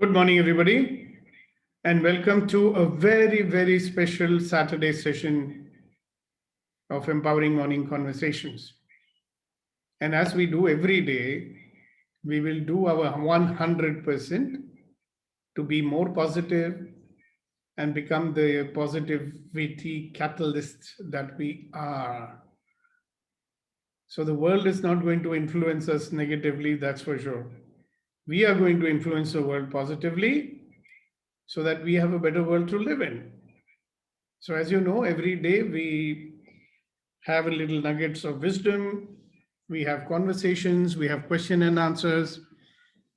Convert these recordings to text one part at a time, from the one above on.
Good morning, everybody, and welcome to a very, very special Saturday session of Empowering Morning Conversations. And as we do every day, we will do our 100% to be more positive and become the positivity catalysts that we are. So the world is not going to influence us negatively, that's for sure. We are going to influence the world positively so that we have a better world to live in. So, as you know, every day we have a little nuggets of wisdom, we have conversations, we have question and answers,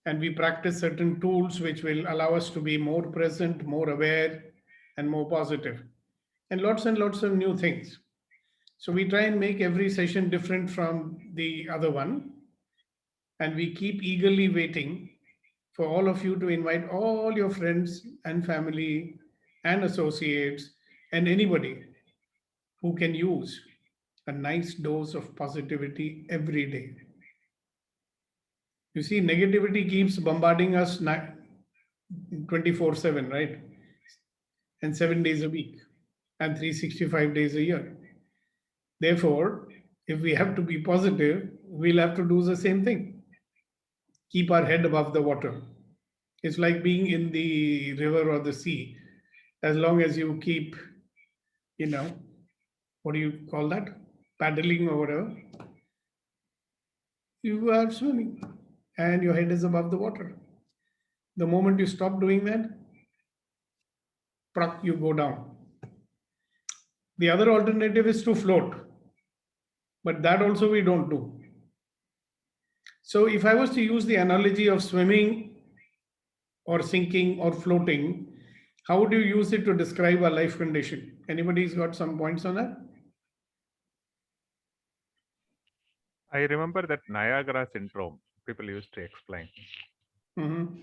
and we practice certain tools which will allow us to be more present, more aware, and more positive, and lots of new things. So, we try and make every session different from the other one, and we keep eagerly waiting for all of you to invite all your friends and family and associates and anybody who can use a nice dose of positivity every day. You see, negativity keeps bombarding us 24/7, right? And 7 days a week and 365 days a year. Therefore, if we have to be positive, we'll have to do the same thing. Keep our head above the water. It's like being in the river or the sea. As long as you keep, you know, what do you call that? Paddling or whatever, you are swimming and your head is above the water. The moment you stop doing that, you go down. The other alternative is to float, but that also we don't do. So, if I was to use the analogy of swimming or sinking or floating, how would you use it to describe a life condition? Anybody's got some points on that? I remember that Niagara syndrome people used to explain. Mm-hmm.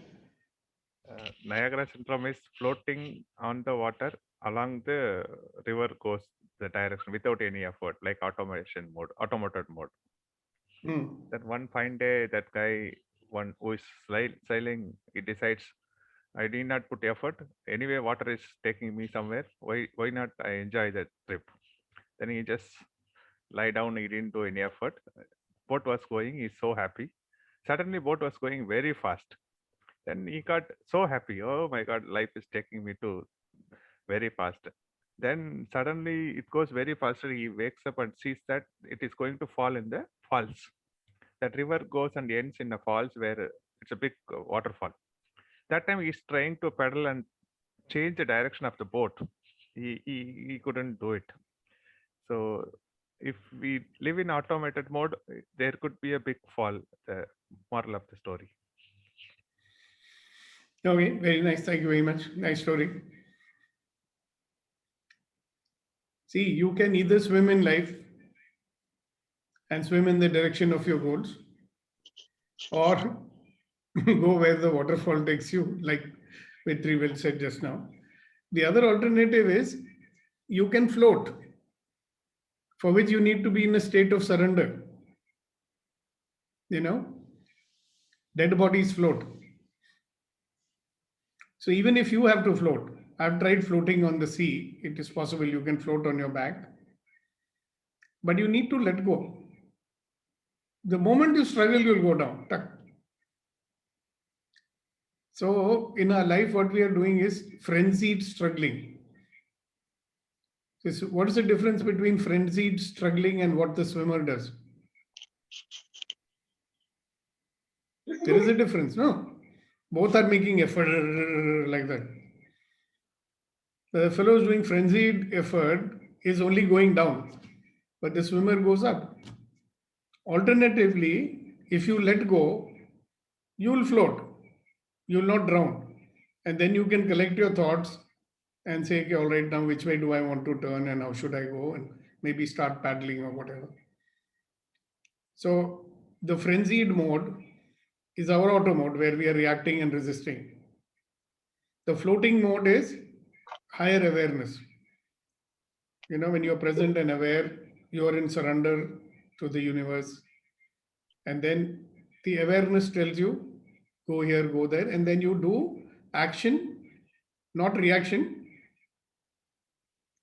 Niagara syndrome is floating on the water along the river goes the direction without any effort, like automation mode, automated mode. Mm. Then one fine day, that guy, one who is sailing, he decides, I need not put effort. Anyway, water is taking me somewhere. Why not I enjoy that trip? Then he just lie down. He didn't do any effort. Boat was going. He's so happy. Suddenly, boat was going very fast. Then he got so happy. Oh my God, life is taking me to very fast. Then suddenly it goes very faster. He wakes up and sees that it is going to fall in the falls. That river goes and ends in a falls where it's a big waterfall. That time he's trying to pedal and change the direction of the boat. He couldn't do it. So if we live in automated mode, there could be a big fall. The moral of the story. Okay, very nice. Thank you very much. Nice story. See, you can either swim in life and swim in the direction of your goals, or go where the waterfall takes you, like Vetri well said just now. The other alternative is you can float, for which you need to be in a state of surrender. You know, dead bodies float. So even if you have to float, I've tried floating on the sea. It is possible you can float on your back, but you need to let go. The moment you struggle, you'll go down. Tuck. So in our life, what we are doing is frenzied struggling. So what is the difference between frenzied struggling and what the swimmer does? There is a difference, no? Both are making effort like that. The fellow is doing frenzied effort is only going down, but the swimmer goes up. Alternatively, if you let go, you will float, you will not drown. And then you can collect your thoughts and say, okay, all right, now which way do I want to turn and how should I go? And maybe start paddling or whatever. So the frenzied mode is our auto mode where we are reacting and resisting. The floating mode is higher awareness. You know, when you're present and aware, you're in surrender to the universe. And then the awareness tells you, go here, go there. And then you do action, not reaction.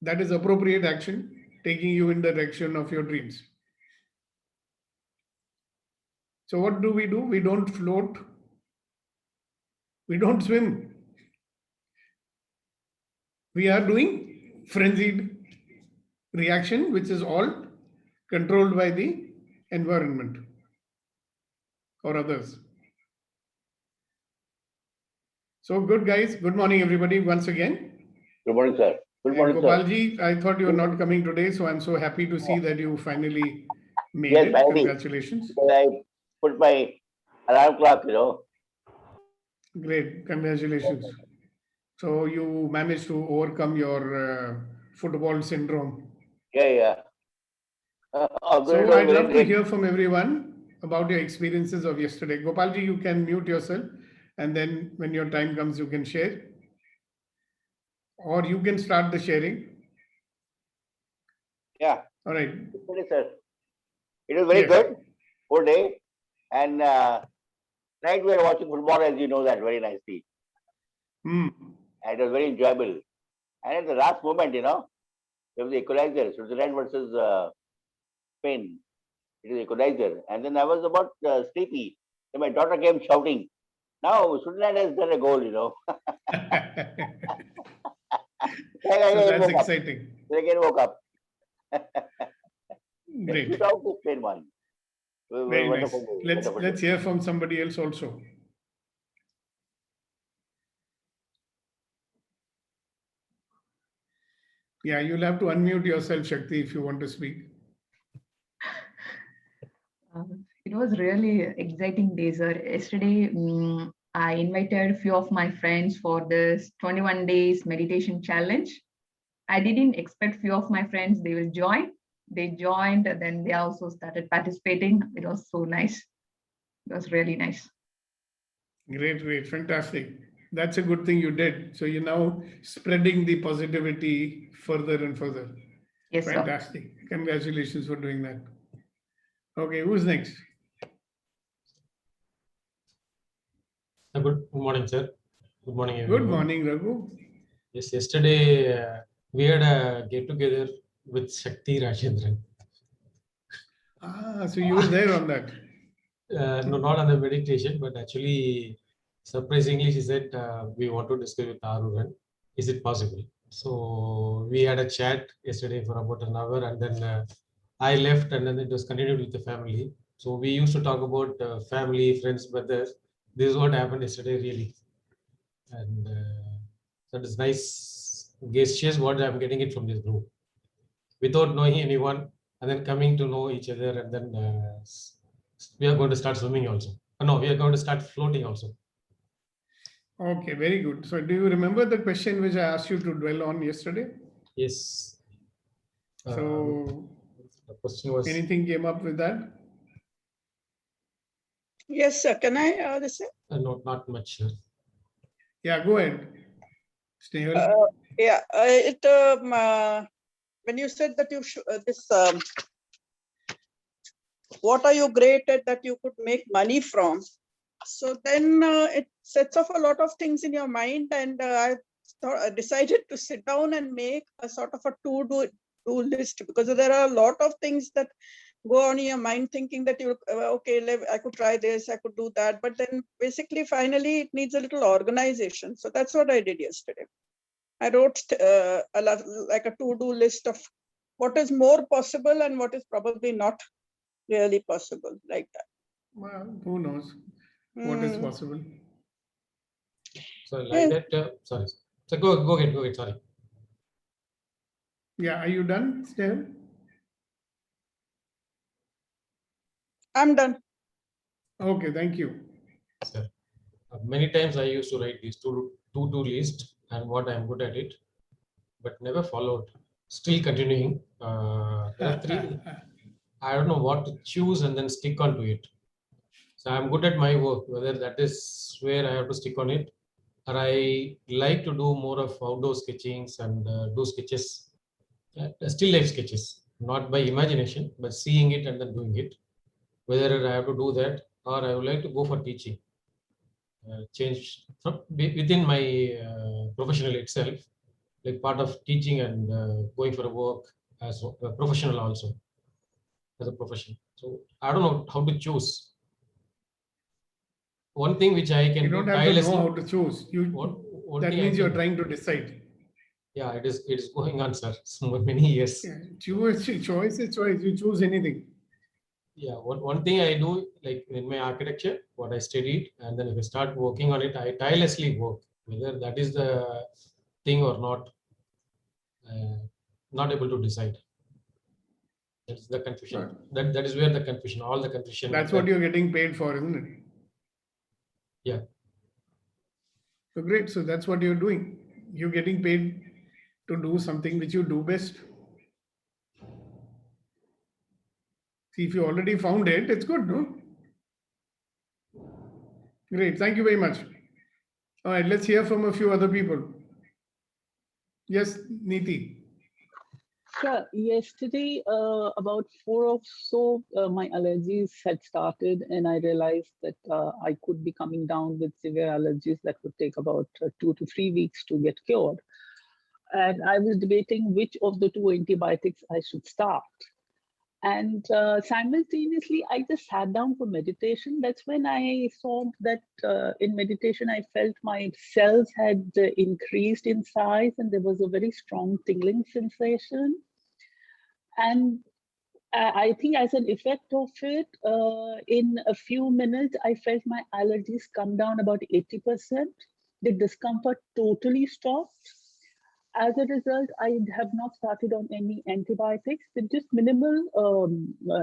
That is appropriate action, taking you in the direction of your dreams. So what do? We don't float. We don't swim. We are doing frenzied reaction, which is all controlled by the environment or others. So good, guys. Good morning, everybody, once again. Good morning, sir. Good And morning, sir. Gopalji, I thought you were not coming today, so I'm so happy to see that you finally made Yes, it. finally. Congratulations. Because I put my alarm clock, Great. Congratulations. So you managed to overcome your football syndrome. Yeah. So I'd love to hear from everyone about your experiences of yesterday. Gopalji, you can mute yourself, and then when your time comes, you can share. Or you can start the sharing. Yeah. All right. Good, sir. It was very Yes. good. Whole day. And night we were watching football, as you know that very nicely. Hmm. And it was very enjoyable. And at the last moment, it was the equalizer, Switzerland versus Spain. It is equalizer. And then I was about sleepy. Then my daughter came shouting, "Now Switzerland has done a goal, So that's exciting. Then again woke up. Great. Without the Spain one. Very nice. Wonderful. Let's hear from somebody else also. Yeah, you'll have to unmute yourself, Shakti, if you want to speak. It was really exciting day, sir. Yesterday, I invited a few of my friends for this 21 days meditation challenge. I didn't expect few of my friends they will join. They joined, and then they also started participating. It was so nice. It was really nice. Great, fantastic. That's a good thing you did. So you're now spreading the positivity further and further. Yes, fantastic. Sir. Congratulations for doing that. Okay, who's next? Good morning, sir. Good morning, everyone. Good morning, Raghu. Yes, yesterday we had a get together with Shakti Rajendran. So you were there on that? No, not on the meditation, but actually, surprisingly, she said, we want to discuss with Aruran. Is it possible? So we had a chat yesterday for about an hour, and then I left, and then it was continued with the family. So we used to talk about family, friends, brothers. This is what happened yesterday, really. And that is nice gestures what I'm getting it from this group. Without knowing anyone, and then coming to know each other, and then we are going to start swimming also. No, we are going to start floating also. Okay, very good. So do you remember the question which I asked you to dwell on yesterday? Yes. So the question was, anything came up with that? Yes, sir. Can I listen? no, not much. Sure. Yeah, go ahead. Snehal. When you said that you what are you great at that you could make money from? So then it sets off a lot of things in your mind, and I decided to sit down and make a sort of a to-do list, because there are a lot of things that go on in your mind, thinking that you okay, I could try this, I could do that, but then basically finally it needs a little organization. So that's what I did yesterday. I wrote like a to-do list of what is more possible and what is probably not really possible, like that. Well, who knows what is possible. So like that, sorry. So go ahead, sorry. Yeah, are you done, Snehal? I'm done. Okay, thank you. Sir. Many times I used to write these to-do list and what I'm good at it, but never followed. Still continuing. There are three. I don't know what to choose and then stick on to it. So I'm good at my work, whether that is where I have to stick on it, or I like to do more of outdoor sketchings and do sketches, still life sketches, not by imagination, but seeing it and then doing it. Whether I have to do that or I would like to go for teaching. changed from within my professional itself, like part of teaching and going for a work as a professional also, as a profession. So I don't know how to choose. One thing which I can You do don't have to know tirelessly. how to choose. One That thing I means you're can- trying to decide. Yeah, it is going on, sir. So many years. Yeah, choice is choice. You choose anything. Yeah, one thing I do, like in my architecture, what I studied, and then if I start working on it, I tirelessly work. Whether that is the thing or not, not able to decide. That's the confusion. Right. That is where the confusion, all the confusion. That's what you're getting paid for, isn't it? Yeah. So great. So that's what you're doing. You're getting paid to do something which you do best. See, if you already found it, it's good, no? Great. Thank you very much. All right, let's hear from a few other people. Yes, Neeti. Sure. Yesterday, about 4 or so, my allergies had started, and I realized that I could be coming down with severe allergies that would take about 2 to 3 weeks to get cured. And I was debating which of the 2 antibiotics I should start. And simultaneously, I just sat down for meditation. That's when I saw that in meditation, I felt my cells had increased in size, and there was a very strong tingling sensation. And I think as an effect of it, in a few minutes, I felt my allergies come down about 80%. The discomfort totally stopped. As a result, I have not started on any antibiotics, with just minimal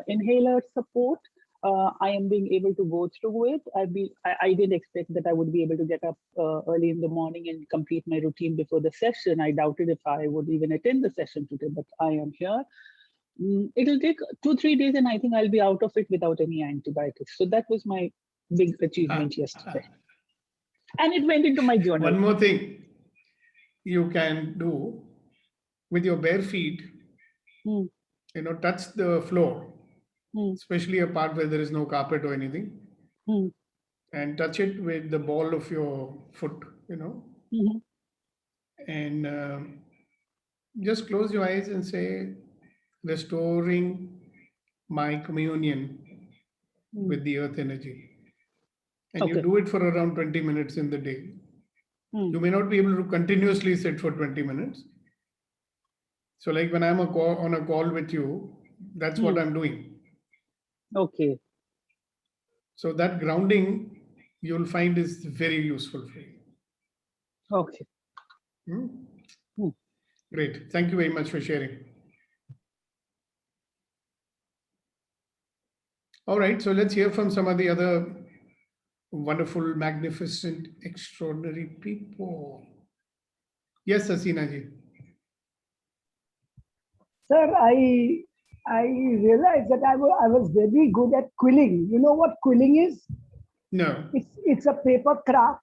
inhaler support. I am being able to go through it. I didn't expect that I would be able to get up early in the morning and complete my routine before the session. I doubted if I would even attend the session today, but I am here. It'll take 2-3 days, and I think I'll be out of it without any antibiotics. So that was my big achievement yesterday. And it went into my journal. One more thing you can do with your bare feet, touch the floor, especially a part where there is no carpet or anything, and touch it with the ball of your foot, and just close your eyes and say, restoring my communion with the earth energy. And you do it for around 20 minutes in the day. You may not be able to continuously sit for 20 minutes. So like when I'm on a call with you, that's what I'm doing. Okay. So that grounding you'll find is very useful for you. Okay. Great. Thank you very much for sharing. All right, so let's hear from some of the other wonderful, magnificent, extraordinary people. Yes, Asina ji. Sir, I realized that I was very good at quilling. You know what quilling is? No. It's a paper craft.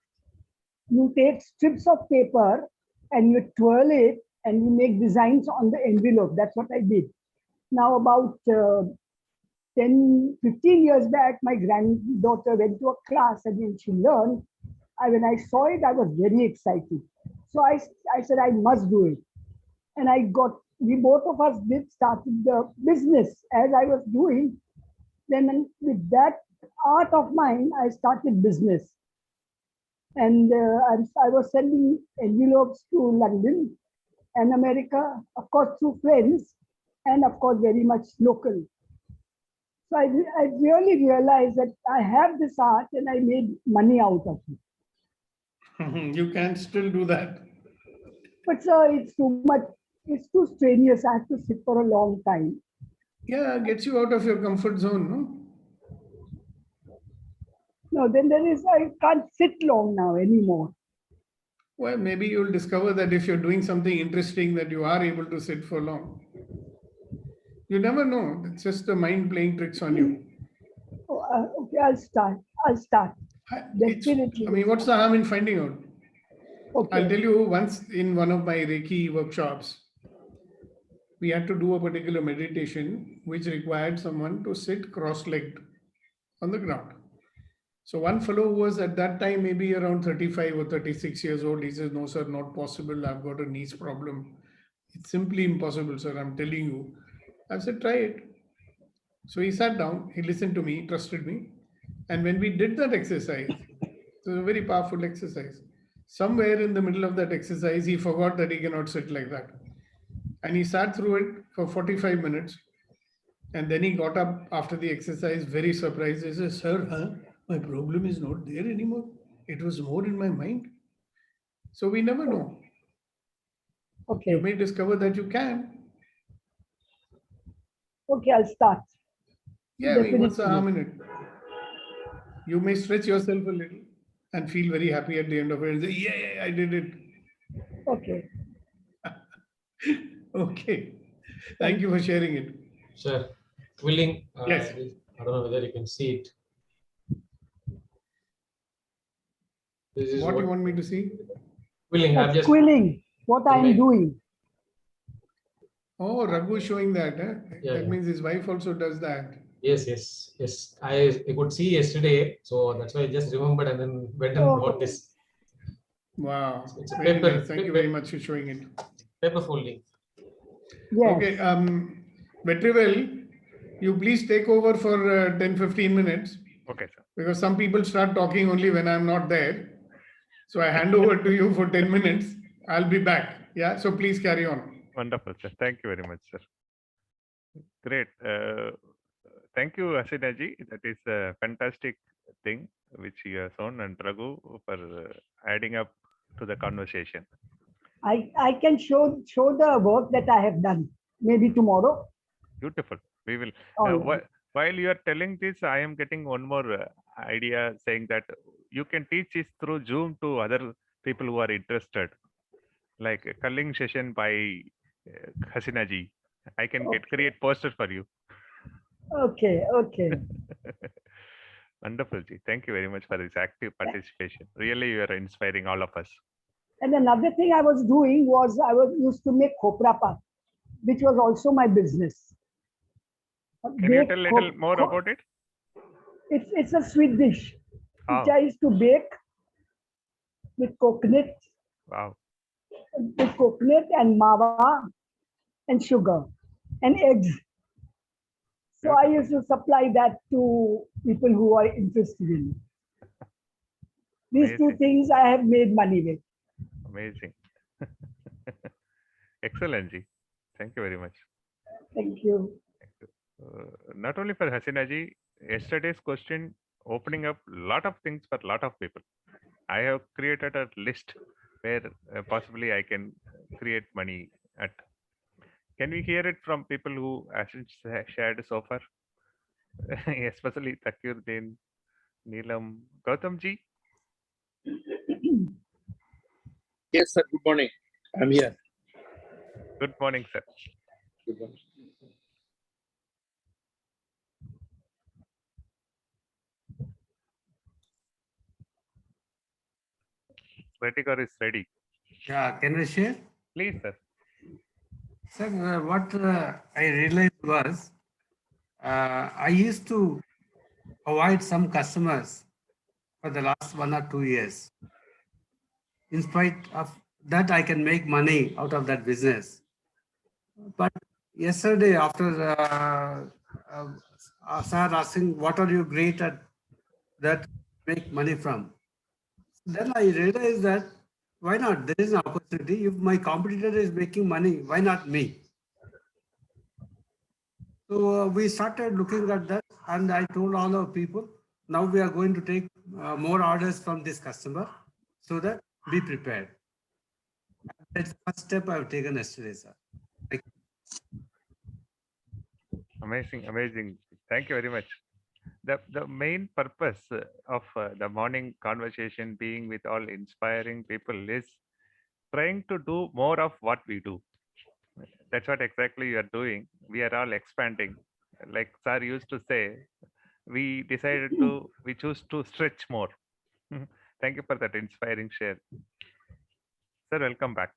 You take strips of paper and you twirl it and you make designs on the envelope. That's what I did. Now about 10, 15 years back, my granddaughter went to a class and then she learned. When I saw it, I was very excited. So I said, I must do it. And we both of us started the business as I was doing. Then with that art of mine, I started business. And I was sending envelopes to London and America, of course, through friends, and of course, very much local. So I really realized that I have this art and I made money out of it. You can still do that. But sir, it's too much. It's too strenuous. I have to sit for a long time. Yeah, gets you out of your comfort zone, no? No, then I can't sit long now anymore. Well, maybe you'll discover that if you're doing something interesting, that you are able to sit for long. You never know. It's just the mind playing tricks on you. Okay, I'll start. Definitely. I mean, what's the harm in finding out? Okay. I'll tell you, once in one of my Reiki workshops, we had to do a particular meditation which required someone to sit cross-legged on the ground. So one fellow who was at that time maybe around 35 or 36 years old, he says, "No, sir, not possible. I've got a knees problem. It's simply impossible, sir. I'm telling you." I said, "Try it." So he sat down, he listened to me, trusted me. And when we did that exercise, it was a very powerful exercise. Somewhere in the middle of that exercise, he forgot that he cannot sit like that. And he sat through it for 45 minutes. And then he got up after the exercise, very surprised. He says, "Sir, my problem is not there anymore. It was more in my mind." So we never know. You Okay. may discover that you can. Okay, I'll start. Yeah, I mean, what's the Definitely. harm in it? You may stretch yourself a little and feel very happy at the end of it and say, "Yeah, I did it." Okay. Okay. Thank you for sharing it. Sure. Quilling. Yes. I don't know whether you can see it. This is What you want me to see? quilling. I've That's just quilling, what I am Quilling. doing. Oh, Raghu is showing that. Yeah, That yeah. means his wife also does that. Yes. I could see yesterday, so that's why I just remembered and then went and Oh. bought this. Wow. It's a Very paper. nice. Thank you very much for showing it. Paper folding. Yes. Okay. Vetrivel, you please take over for 10-15 minutes Okay, sir. because some people start talking only when I'm not there. So I hand over to you for 10 minutes. I'll be back. Yeah. So please carry on. Wonderful, sir. Thank you very much, sir. Great. Thank you, Hasina ji. That is a fantastic thing which you have shown, and Raghu for adding up to the conversation. I can show the work that I have done maybe tomorrow. Beautiful. We will. All right. While you are telling this, I am getting one more idea saying that you can teach this through Zoom to other people who are interested, like a culling session by Hasina ji. I can create posters for you. Okay. Wonderful, ji. Thank you very much for this active participation. Really, you are inspiring all of us. And another thing I was doing was I was used to make khopra pak, which was also my business. Can you tell a little more about it? It's a sweet dish which Oh, I used to bake with coconut wow. and mawa and sugar and eggs. So I used to supply that to people who are interested in it. These two Amazing. things I have made money with. Amazing. Excellent, ji. Thank you very much. Thank you. Not only for Hasina ji, yesterday's question opening up lot of things for lot of people. I have created a list where possibly I can create money at. Can we hear it from people who hasn't shared so far? Especially Takyuddin, Neelam, Gautam ji. Yes, sir. Good morning. I'm here. Good morning, sir. Good morning. Vertigar is ready. Yeah, can I share? Please, sir. Sir, what I realized was I used to avoid some customers for the last 1 or 2 years. In spite of that, I can make money out of that business. But yesterday, after sir asking, what are you great at that make money from? Then I realized that why not? There is an opportunity. If my competitor is making money, why not me? So we started looking at that, and I told all our people, now we are going to take more orders from this customer so that be prepared. That's the first step I've taken yesterday, sir. Amazing, amazing. Thank you very much. The main purpose of the morning conversation being with all inspiring people is trying to do more of what we do. That's what exactly you are doing. We are all expanding. Like sir used to say, we choose to stretch more. Thank you for that inspiring share. Sir, welcome back.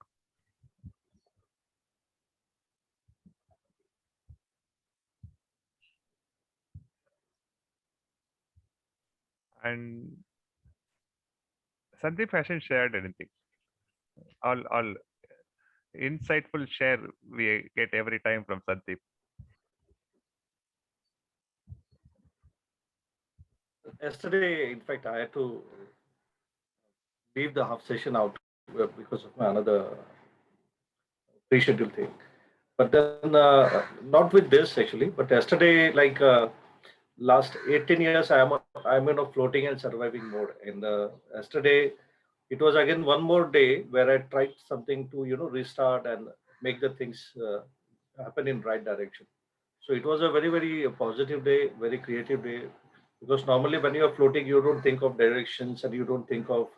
And Sandeep hasn't shared anything. All insightful share we get every time from Sandeep. Yesterday, in fact, I had to leave the half session out because of my another pre-scheduled thing. But then, not with this actually, but yesterday, like last 18 years, I'm in a floating and surviving mode. And yesterday, it was again one more day where I tried something to restart and make the things happen in right direction. So it was a very positive day, very creative day, because normally when you are floating, you don't think of directions and you don't think of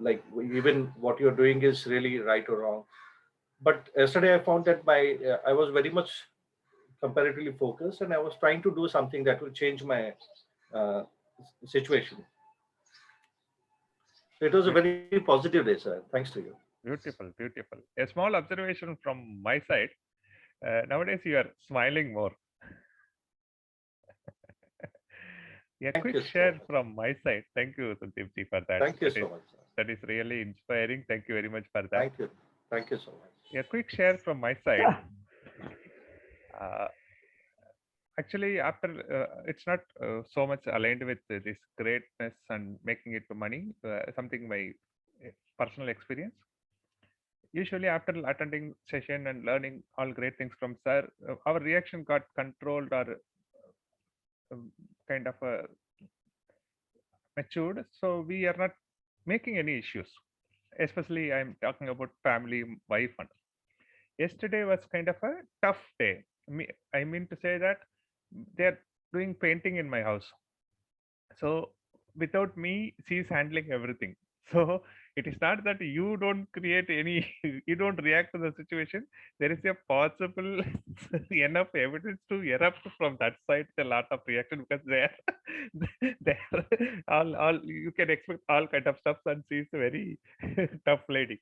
like even what you're doing is really right or wrong. But yesterday I found that I was very much comparatively focused, and I was trying to do something that will change my uh, situation. So it was a very positive day, sir. Thanks to you. Beautiful, beautiful. A small observation from my side. Nowadays, you are smiling more. A Thank quick you so share much. from my side. Thank you, Sandeep ji, for that. Thank you so much, sir. That is really inspiring. Thank you very much for that. Thank you. Thank you so much. A quick share from my side. Actually, after it's not so much aligned with this greatness and making it to money, something my personal experience. Usually, after attending session and learning all great things from sir, our reaction got controlled or kind of matured. So we are not making any issues. Especially, I'm talking about family, wife, and yesterday was kind of a tough day. I mean to say that they're doing painting in my house. So without me, she's handling everything. So it is not that you don't create any, you don't react to the situation. There is a possible enough evidence to erupt from that side a lot of reaction, because they're all you can expect all kind of stuff, and she's a very tough lady.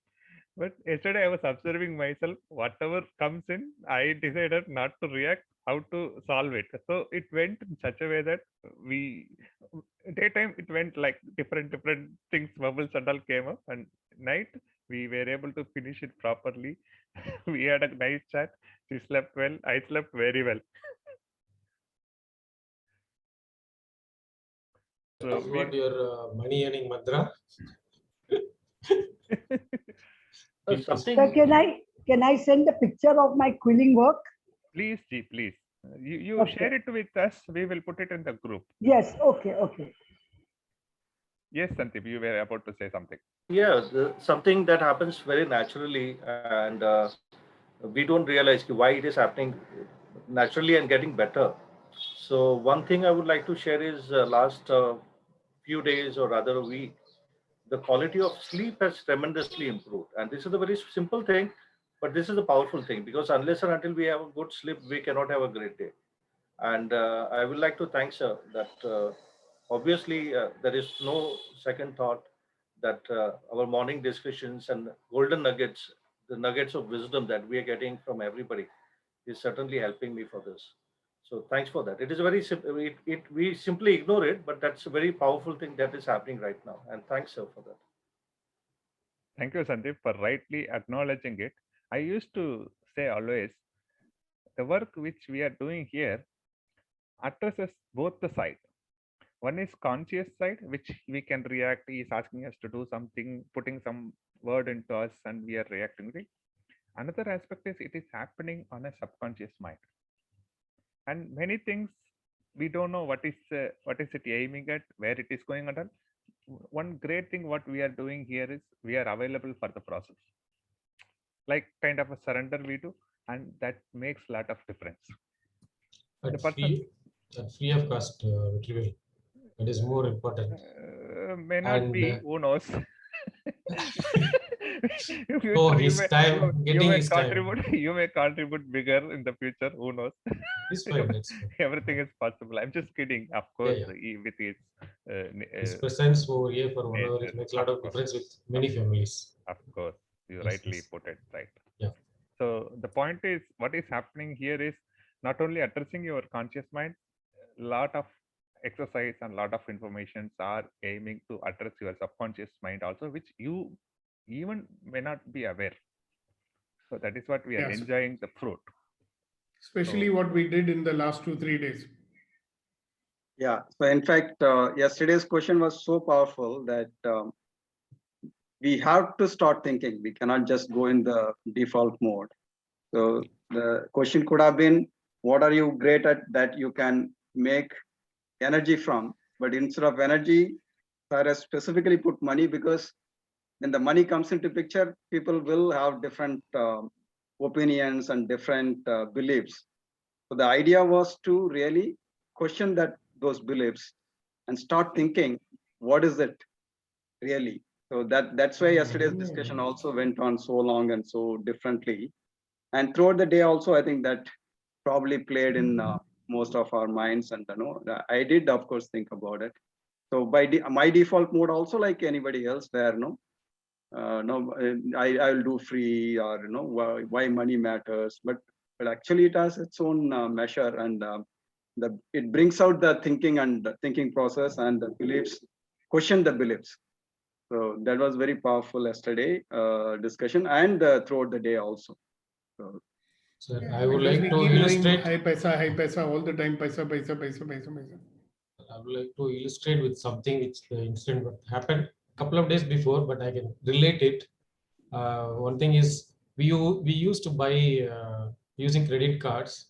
But yesterday I was observing myself, whatever comes in, I decided not to react, how to solve it. So it went in such a way that daytime it went like different things, bubbles and all came up, and night we were able to finish it properly. We had a nice chat. She slept well. I slept very well. So That's what your money earning mantra. Something. Sir, can I send a picture of my quilling work? Please, G, please. You Okay. share it with us. We will put it in the group. Yes, okay. Yes, Sandeep, you were about to say something. Yeah, something that happens very naturally, and we don't realize why it is happening naturally and getting better. So one thing I would like to share is last few days or rather a week, the quality of sleep has tremendously improved. And this is a very simple thing, but this is a powerful thing, because unless and until we have a good sleep, we cannot have a great day. And I would like to thank sir that obviously there is no second thought that our morning discussions and golden nuggets, the nuggets of wisdom that we are getting from everybody, is certainly helping me for this. So thanks for that. It is very simple. We simply ignore it, but that's a very powerful thing that is happening right now. And thanks, sir, for that. Thank you, Sandeep, for rightly acknowledging it. I used to say always, the work which we are doing here addresses both the side. One is conscious side, which we can react. He is asking us to do something, putting some word into us, and we are reacting. Right? Another aspect is it is happening on a subconscious mind, and many things we don't know what is it aiming at, where it is going on. One great thing what we are doing here is we are available for the process, like kind of a surrender we do, and that makes a lot of difference. At free of cost, Vetrivel. That is more important. May not be. Who knows? His time, getting his time. You may contribute bigger in the future. Who knows? It's fine. That's fine. Everything is possible. I'm just kidding. Of course, Yeah. with his presence over here for 1 hour, it makes a lot of difference with many families. Of course, you Yes, rightly yes. put it right. Yeah. So the point is, what is happening here is not only addressing your conscious mind, lot of exercise and lot of informations are aiming to address your subconscious mind also, which you even may not be aware. So that is what we are Yes. enjoying the fruit. Especially So- what we did in the last 2-3 days. Yeah. So in fact, yesterday's question was so powerful that we have to start thinking. We cannot just go in the default mode. So the question could have been, what are you great at that you can make energy from? But instead of energy, Sarah specifically put money, because when the money comes into picture, people will have different opinions and different beliefs. So the idea was to really question those beliefs and start thinking, what is it really? So that's why yesterday's discussion also went on so long and so differently. And throughout the day also, I think that probably played in most of our minds. And I did, of course, think about it. So by my default mode also, like anybody else, where I will do free, or why money matters, but actually it has its own measure, and it brings out the thinking and the thinking process and the beliefs, question the beliefs. So that was very powerful yesterday discussion, and throughout the day also. So Sir, I would Because like we to keep knowing illustrate. high paisa all the time, paisa. I would like to illustrate with something which the incident what happened a couple of days before, but I can relate it. One thing is we used to buy using credit cards,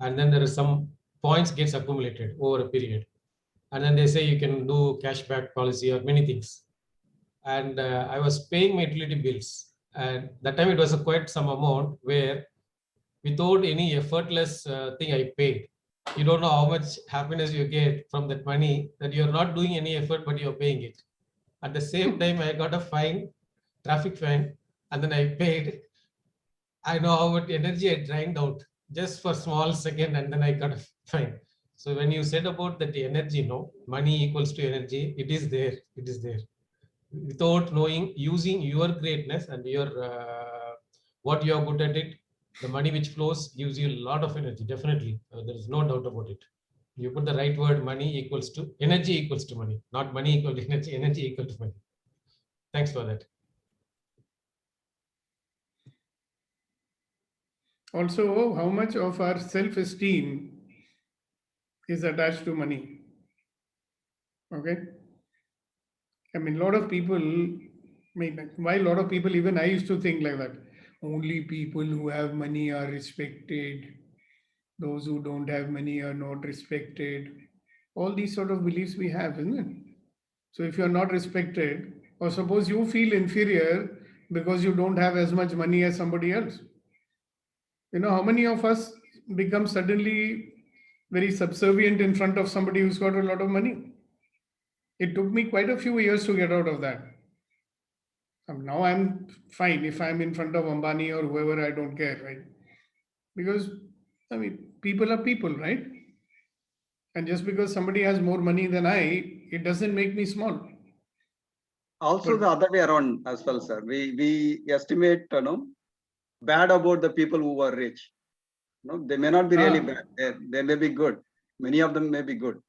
and then there is some points gets accumulated over a period, and then they say you can do cashback policy or many things. And I was paying my utility bills, and that time it was a quite some amount where without any effortless thing I paid. You don't know how much happiness you get from that money, that you're not doing any effort, but you're paying it. At the same time, I got a fine, traffic fine, and then I paid. I know how much energy I drained out just for small second, and then I got a fine. So when you said about that energy, money equals to energy, it is there. It is there. Without knowing, using your greatness and your what you are good at it, the money which flows gives you a lot of energy. Definitely, there is no doubt about it. You put the right word, money equals to energy equals to money, not money equal to energy, energy equal to money. Thanks for that. Also, how much of our self-esteem is attached to money? Okay. I mean, a lot of people, why a lot of people, even I used to think like that. Only people who have money are respected. Those who don't have money are not respected. All these sort of beliefs we have, isn't it? So if you're not respected, or suppose you feel inferior because you don't have as much money as somebody else. How many of us become suddenly very subservient in front of somebody who's got a lot of money? It took me quite a few years to get out of that. Now I'm fine if I'm in front of Ambani or whoever, I don't care, right? Because, people are people, right? And just because somebody has more money than it doesn't make me small. also But- the other way around as well, sir. We estimate, bad about the people who are rich. They may not be really bad. They may be good. Many of them may be good.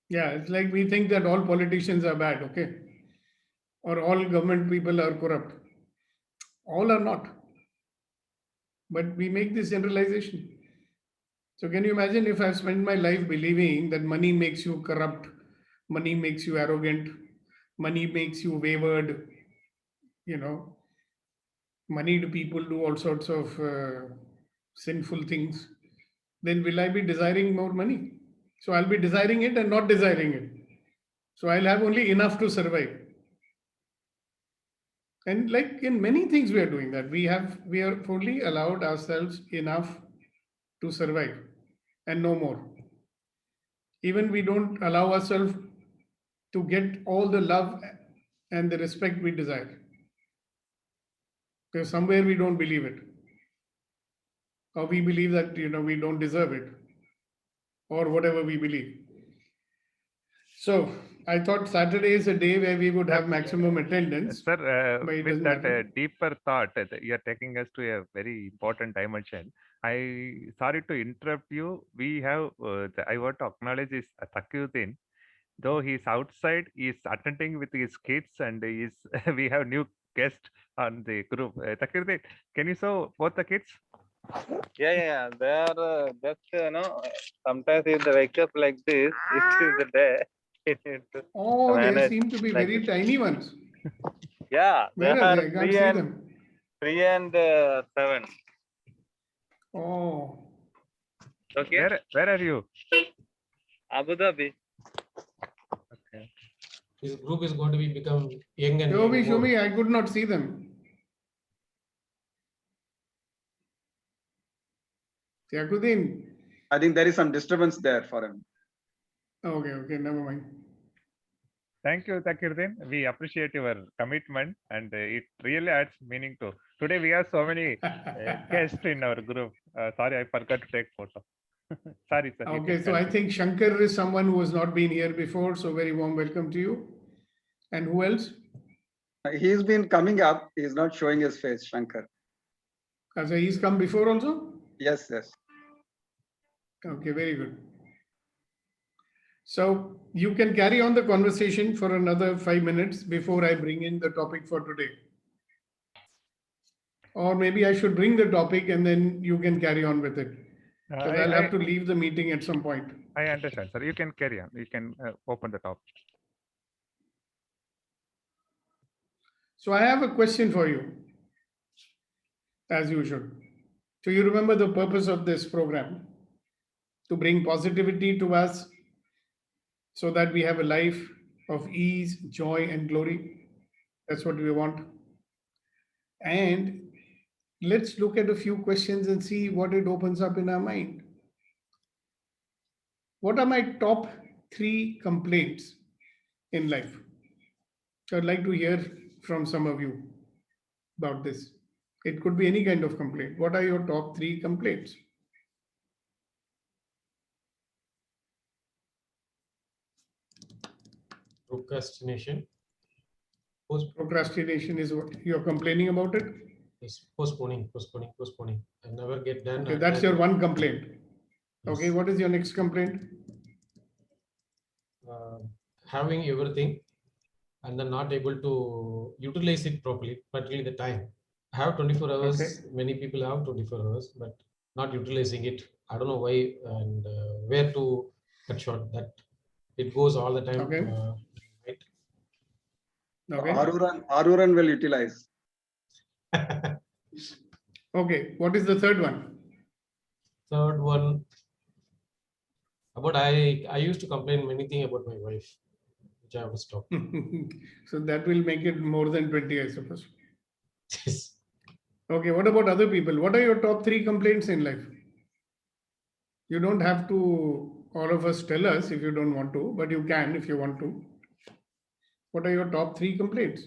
Yeah, it's like we think that all politicians are bad, okay? Or all government people are corrupt. All are not. But we make this generalization. So can you imagine if I've spent my life believing that money makes you corrupt, money makes you arrogant, money makes you wayward, money to people do all sorts of sinful things, then will I be desiring more money? So I'll be desiring it and not desiring it. So I'll have only enough to survive. And like in many things we are doing that. We are only allowed ourselves enough to survive and no more. Even we don't allow ourselves to get all the love and the respect we desire. Because somewhere we don't believe it. Or we believe that we don't deserve it. Or whatever we believe. So I thought Saturday is a day where we would have maximum attendance. Sir, but it with doesn't that matter. deeper thought, you're taking us to a very important dimension. Sorry to interrupt you. We have, I want to acknowledge is Takyuddin. Though he's outside, he's attending with his kids, and we have new guest on the group. Takyuddin, can you show both the kids? Yeah. They are just, sometimes if they wake up like this, this is the day. Oh, they manage seem to be like very this. tiny ones. Yeah, they Where are are they? I can't 3 see and them. 3 and 7. Oh, Okay, Where are you? Abu Dhabi. Okay. This group is going to be become young and show me, young show more. me. I could not see them. Yakuddin. I think there is some disturbance there for him. Okay, never mind. Thank you, Takyuddin. We appreciate your commitment, and it really adds meaning to. Today we have so many guests in our group. Sorry, I forgot to take photo. Sorry, sir. you Okay, can so I continue. think Shankar is someone who has not been here before, so very warm welcome to you. And who else? He's been coming up. He's not showing his face, Shankar. So he's come before also? Yes. Okay, very good. So you can carry on the conversation for another 5 minutes before I bring in the topic for today. Or maybe I should bring the topic and then you can carry on with it. Because I'll have to leave the meeting at some point. I understand, sir. You can carry on. You can open the topic. So I have a question for you, as usual. So you remember the purpose of this program? To bring positivity to us so that we have a life of ease, joy, and glory. That's what we want. And let's look at a few questions and see what it opens up in our mind. What are my top 3 complaints in life? I'd like to hear from some of you about this. It could be any kind of complaint. What are your top 3 complaints? Procrastination. Procrastination is what you're complaining about it? Yes, postponing. I never get done. Okay, and that's then- your one complaint. Yes. Okay, what is your next complaint? Having everything and then not able to utilize it properly, particularly the time. I have 24 hours. Okay. Many people have 24 hours, but not utilizing it. I don't know why and where to cut short that. It goes all the time. Okay. Right? Okay. Aruran will utilize. Okay, what is the third one? Third one. About I used to complain many things about my wife, which I have to stop. So that will make it more than 20, I suppose. Yes. Okay, what about other people? What are your top 3 complaints in life? You don't have to, all of us, tell us if you don't want to, but you can if you want to. What are your top 3 complaints?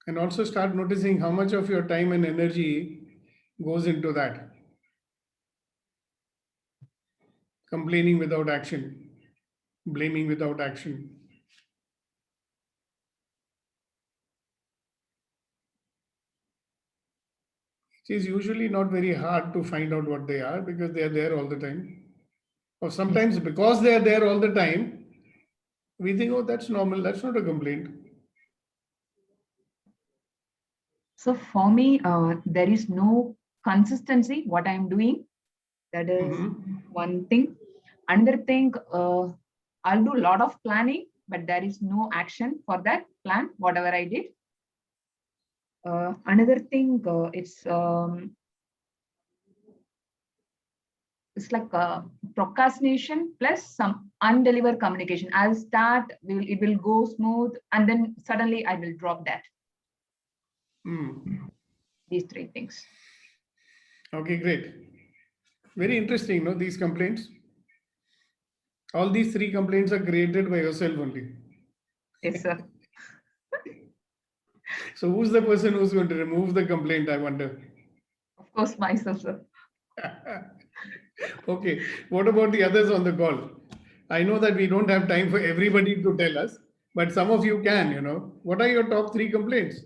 And also start noticing how much of your time and energy goes into that. Complaining without action, blaming without action. It is usually not very hard to find out what they are because they are there all the time. Or sometimes because they are there all the time, we think, oh, that's normal, that's not a complaint. So for me, there is no consistency what I'm doing. That is one thing. Another thing, I'll do a lot of planning, but there is no action for that plan, whatever I did. Another thing, it's like procrastination plus some undelivered communication. I'll start, it will go smooth, and then suddenly I will drop that. These 3 things. Okay, great. Very interesting, no, these complaints. All these 3 complaints are created by yourself only. Yes, sir. So who's the person who's going to remove the complaint, I wonder? Of Of course, myself, sir. Okay, what about the others on the call? I know that we don't have time for everybody to tell us, but some of you can, you know. What are your top 3 complaints?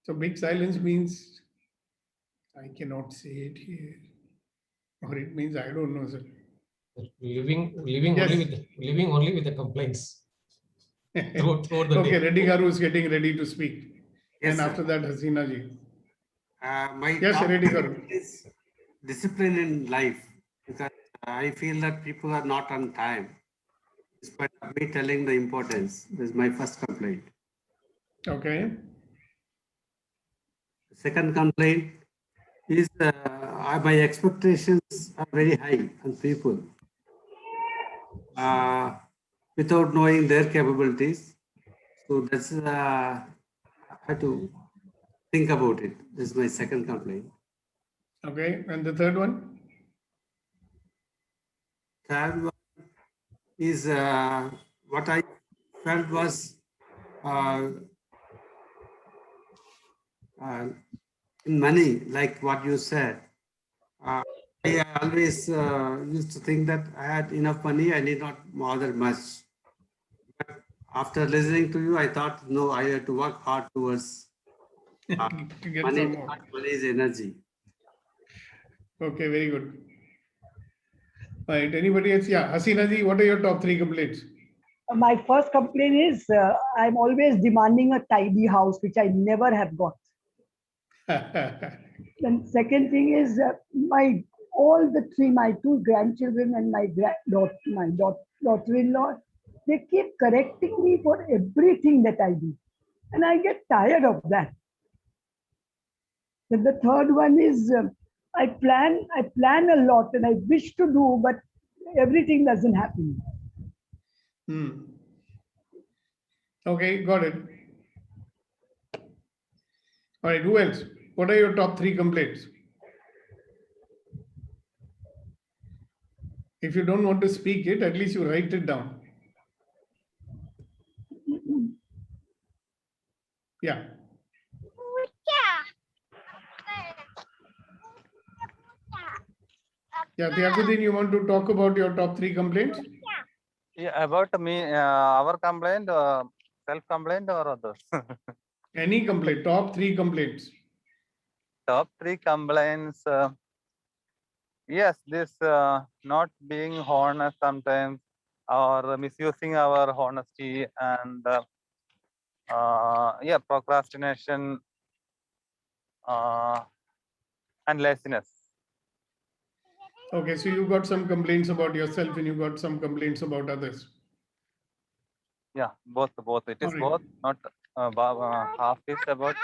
So big silence means I cannot say it here. Or it means I don't know, sir. Living only with the complaints throughout the Okay, day. Reddy Garu is getting ready to speak. Yes, And sir. after that, Hasina ji. My Yes, top Reddy priority Garu. is discipline in life, because I feel that people are not on time. Despite of me telling the importance, this is my first complaint. Okay. Second complaint is my expectations are very high on people without knowing their capabilities. So that's I have to think about it. This is my second complaint. Okay. And the third one? Third one is what I felt was in money, like what you said. I always used to think that I had enough money, I need not bother much. But after listening to you, I thought, no, I have to work hard towards To get money. some more. Money is energy. Okay, very good. Right. Anybody else? Yeah, Hasina ji, what are your top 3 complaints? My first complaint is I'm always demanding a tidy house, which I never have got. And second thing is my 2 grandchildren and my daughter-in-law, they keep correcting me for everything that I do, and I get tired of that. And the third one is I plan a lot and I wish to do, but everything doesn't happen. Okay, got it. All right, who else? What are your top 3 complaints? If you don't want to speak it, at least you write it down. Yeah. Yeah, Thiaguddin, you want to talk about your top 3 complaints? Yeah, about me, our complaint, self-complaint or others? Any complaint, top 3 complaints. Top 3 complaints. Yes, this not being honest sometimes, or misusing our honesty, and yeah, procrastination and laziness. Okay, so you got some complaints about yourself and you got some complaints about others. Yeah, both. It is All right. both, not half is about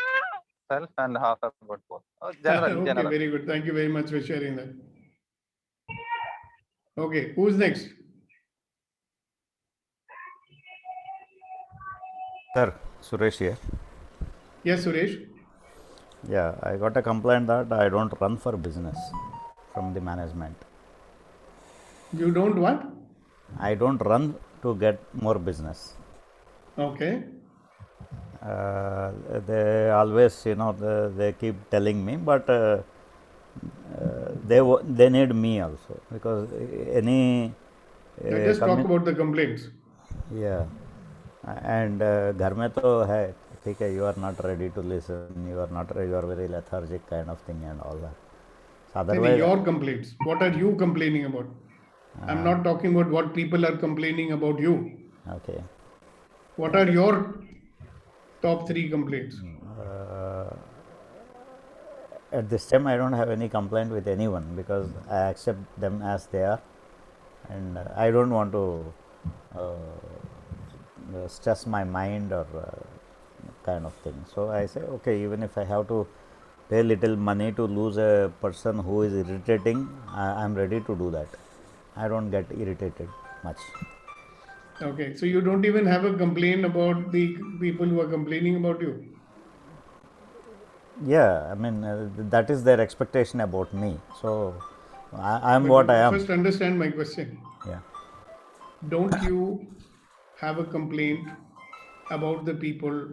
self and half about both. General, Okay, general. very good. Thank you very much for sharing that. Okay, who's next? Sir, Suresh here. Yes, Suresh. Yeah, I got a complaint that I don't run for business from the management. You don't what? I don't run to get more business. Okay. They always, they keep telling me, but they need me also, because any Just talk about the complaints. Yeah, and घर में तो है, ठीक है, you are not ready to listen, you are very lethargic kind of thing and all that. So otherwise, your complaints. What are you complaining about? I'm not talking about what people are complaining about you. Okay. What are your top 3 complaints? At this time, I don't have any complaint with anyone, because I accept them as they are, and I don't want to stress my mind or kind of thing. So I say, okay, even if I have to pay little money to lose a person who is irritating, I am ready to do that. I don't get irritated much. Okay, so you don't even have a complaint about the people who are complaining about you? Yeah, I mean, that is their expectation about me. So I'm But what I am. First, understand my question. Yeah. Don't you have a complaint about the people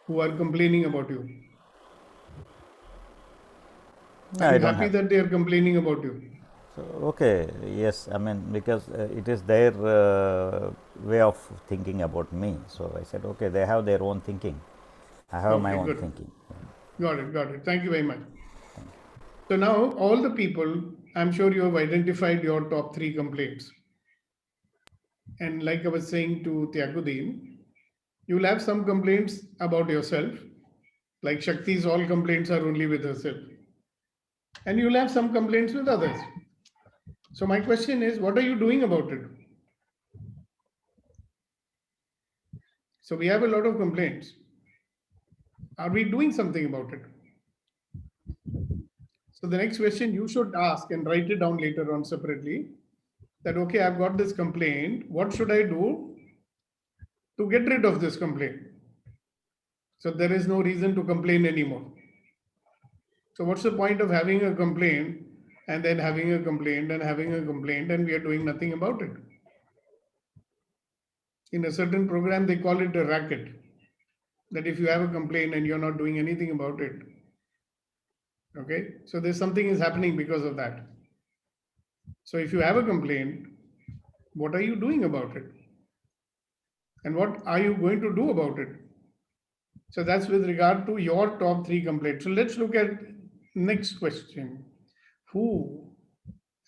who are complaining about you? No, Are I you don't happy have. that they are complaining about you? So, okay, yes, I mean, because it is their way of thinking about me. So I said, okay, they have their own thinking. I have my Okay, own good. thinking. Got it, got it. Thank you very much. So now all the people, I'm sure you have identified your top 3 complaints. And like I was saying to Tyagudeen, you'll have some complaints about yourself, like Shakti's all complaints are only with herself. And you'll have some complaints with others. So my question is, what are you doing about it? So we have a lot of complaints. Are we doing something about it? So the next question you should ask and write it down later on separately, that, okay, I've got this complaint. What should I do to get rid of this complaint? So there is no reason to complain anymore. So what's the point of having a complaint and then having a complaint and having a complaint and we are doing nothing about it? In a certain program, they call it a racket. That if you have a complaint and you're not doing anything about it, okay, so there's something is happening because of that. So if you have a complaint, what are you doing about it? And what are you going to do about it? So that's with regard to your top 3 complaints. So let's look at next question. Who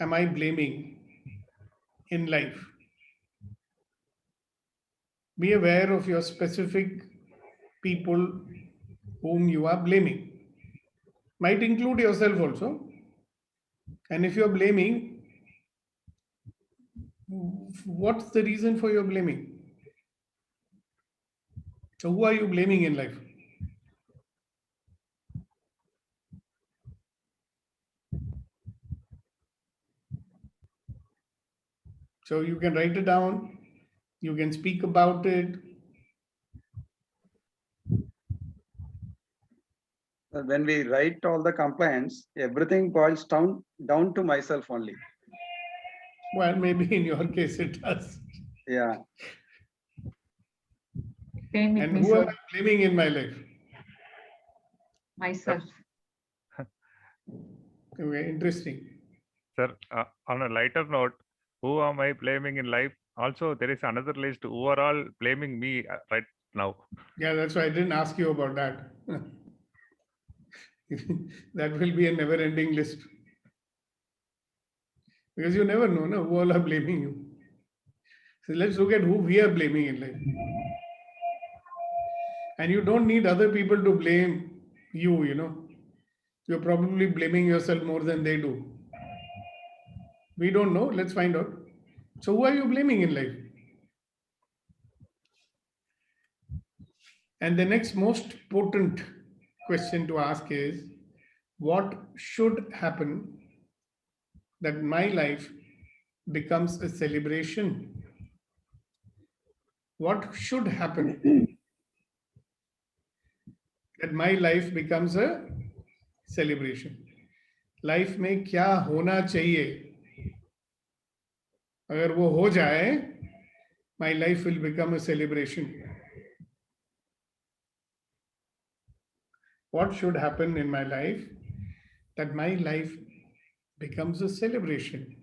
am I blaming in life? Be aware of your specific people whom you are blaming. Might include yourself also. And if you're blaming, what's the reason for your blaming? So who are you blaming in life? So you can write it down, you can speak about it. When we write all the complaints, everything boils down to myself only. Well, maybe in your case it does. Yeah. Same with And me, who am sir. I blaming in my life? Myself. Okay, interesting. Sir, on a lighter note, who am I blaming in life? Also, there is another list who are all blaming me right now. Yeah, that's why I didn't ask you about that. That will be a never-ending list. Because you never know, no, who all are blaming you. So let's look at who we are blaming in life. And you don't need other people to blame you, you know. You're probably blaming yourself more than they do. We don't know. Let's find out. So who are you blaming in life? And the next most potent question to ask is, what should happen that my life becomes a celebration? What should happen that my life becomes a celebration? Life में क्या होना चाहिए? अगर वो हो जाए, my life will become a celebration. What should happen in my life that my life becomes a celebration?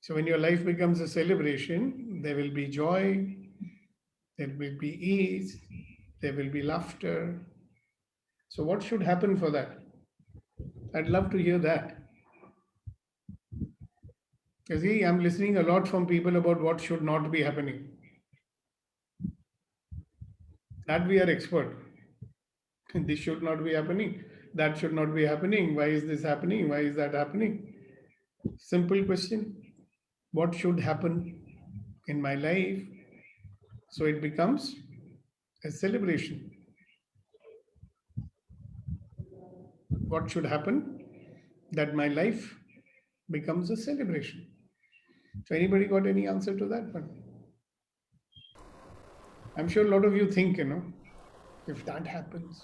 So when your life becomes a celebration, there will be joy, there will be ease, there will be laughter. So what should happen for that? I'd love to hear that. You see, I'm listening a lot from people about what should not be happening. That we are expert. This should not be happening. That should not be happening. Why is this happening? Why is that happening? Simple question. What should happen in my life so it becomes a celebration? What should happen that my life becomes a celebration? So anybody got any answer to that one? I'm sure a lot of you think, you know, if that happens,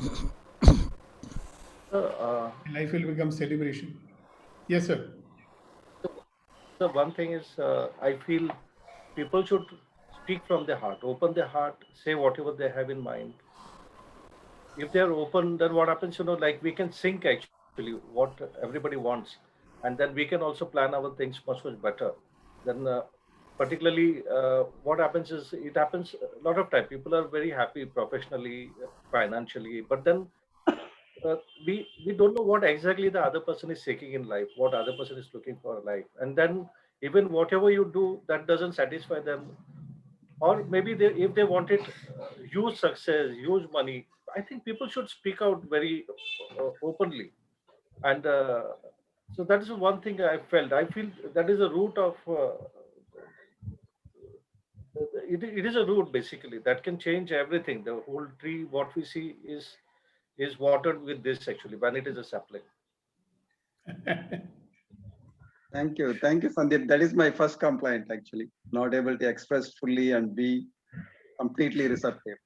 Life will become celebration. Yes, sir. The one thing is, I feel people should speak from their heart, open their heart, say whatever they have in mind. If they're open, then what happens, like we can think actually what everybody wants, and then we can also plan our things much, much better. Then, particularly, what happens is it happens a lot of time. People are very happy professionally, financially, but then we don't know what exactly the other person is seeking in life, what other person is looking for in life, and then even whatever you do, that doesn't satisfy them, or maybe if they wanted huge success, huge money. I think people should speak out very openly, and so that is one thing I felt. I feel that is a root of. It is a root basically that can change everything. The whole tree, what we see, is watered with this actually when it is a sapling. Thank you, Sandeep. That is my first complaint actually. Not able to express fully and be completely receptive.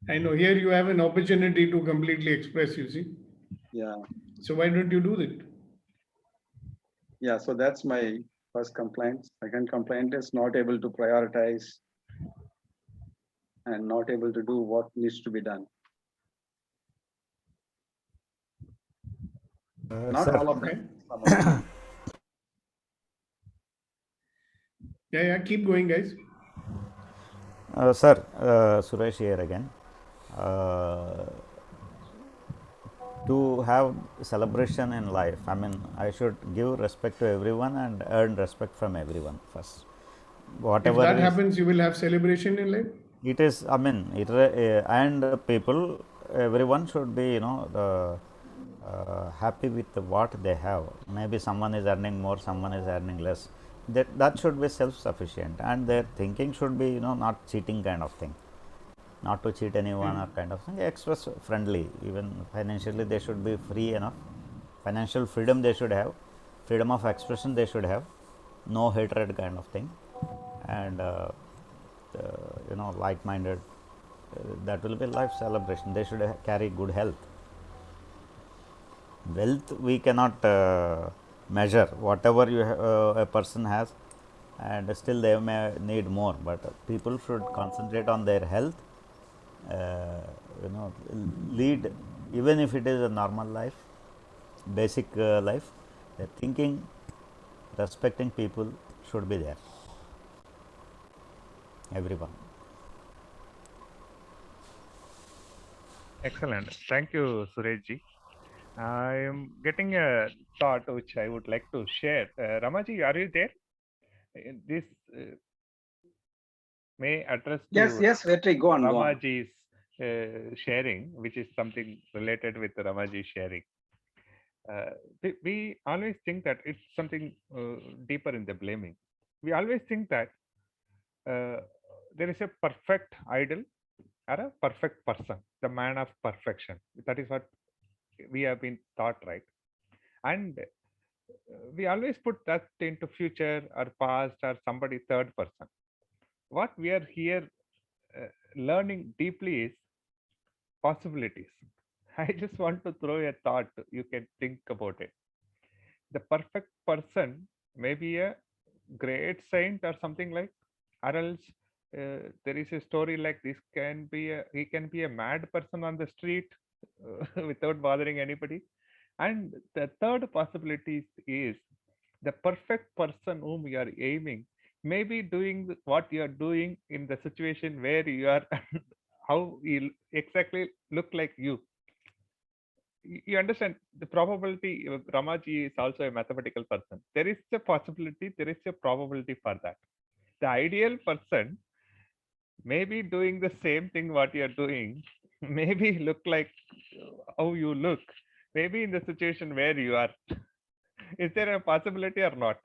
I know here you have an opportunity to completely express, you see. Yeah. So why don't you do that? Yeah, so that's my first complaint. Second complaint is not able to prioritize and not able to do what needs to be done. Not Sir. all of them. Some of them. Yeah, keep going, guys. Sir, Suresh here again. To have celebration in life, I mean, I should give respect to everyone and earn respect from everyone first. Whatever if that happens, you will have celebration in life. It is, I mean, and people, everyone should be, happy with what they have. Maybe someone is earning more, someone is earning less. That should be self-sufficient, and their thinking should be, not cheating kind of thing. Not to cheat anyone or kind of thing. Express friendly, even financially they should be free enough. Financial freedom they should have, freedom of expression they should have, no hatred kind of thing, and like-minded. That will be life celebration. They should carry good health. Wealth we cannot measure. Whatever a person has, and still they may need more. But people should concentrate on their health. Lead, even if it is a normal life, basic life. Their thinking, respecting people should be there. Everyone. Excellent. Thank you, Sureshji. I am getting a thought which I would like to share. Ramaji, are you there? This may address to Yes, Vetri, go on. Ramaji's sharing, which is something related with Ramaji's sharing. We always think that it's something deeper in the blaming. We always think that there is a perfect idol or a perfect person, the man of perfection. That is what we have been taught, right? And we always put that into future or past or somebody third person. What we are here learning deeply is possibilities. I just want to throw a thought. You can think about it. The perfect person may be a great saint or something like, or else there is a story like this. He can be a mad person on the street without bothering anybody. And the third possibility is the perfect person whom you are aiming may be doing what you are doing in the situation where you are how he exactly look like you. You understand the probability. Ramaji is also a mathematical person. There is a possibility, there is a probability for that. The ideal person may be doing the same thing what you are doing, maybe look like how you look, maybe in the situation where you are. Is there a possibility or not?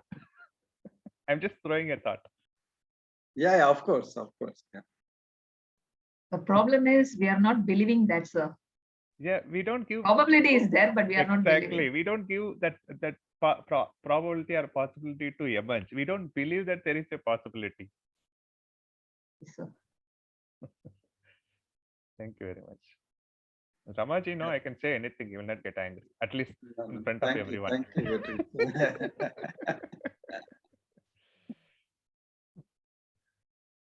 I'm just throwing a thought. Yeah, of course. Yeah. The problem is we are not believing that, sir. Yeah, we don't give Probability is there, but we are not exactly. believing. We don't give that probability or possibility to emerge. We don't believe that there is a possibility. Yes, sir. Thank you very much. Ramaji, no, I can say anything. He will not get angry, at least in front of Thank you, everyone. thank you, Vetri.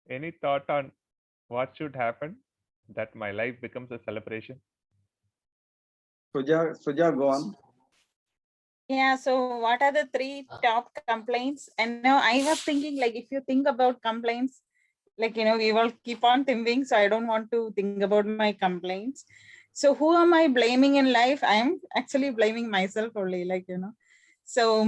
Any thought on what should happen that my life becomes a celebration? Suja, go on. Yeah, so what are the 3 top complaints? And now I was thinking, like, if you think about complaints, like, we will keep on thinking, so I don't want to think about my complaints. So who am I blaming in life? I am actually blaming myself only, So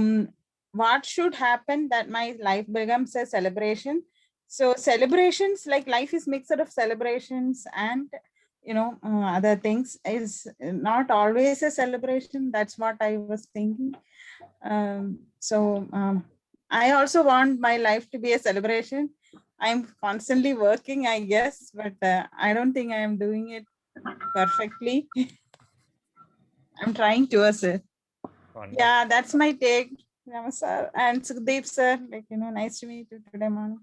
what should happen that my life becomes a celebration? So celebrations, like life is mixed of celebrations and other things, is not always a celebration. That's what I was thinking. I also want my life to be a celebration. I'm constantly working, I guess, but I don't think I am doing it perfectly. I'm trying towards it. Wonderful. Yeah, that's my take, Rama sir and Sukhdeep sir. Nice to meet you today morning.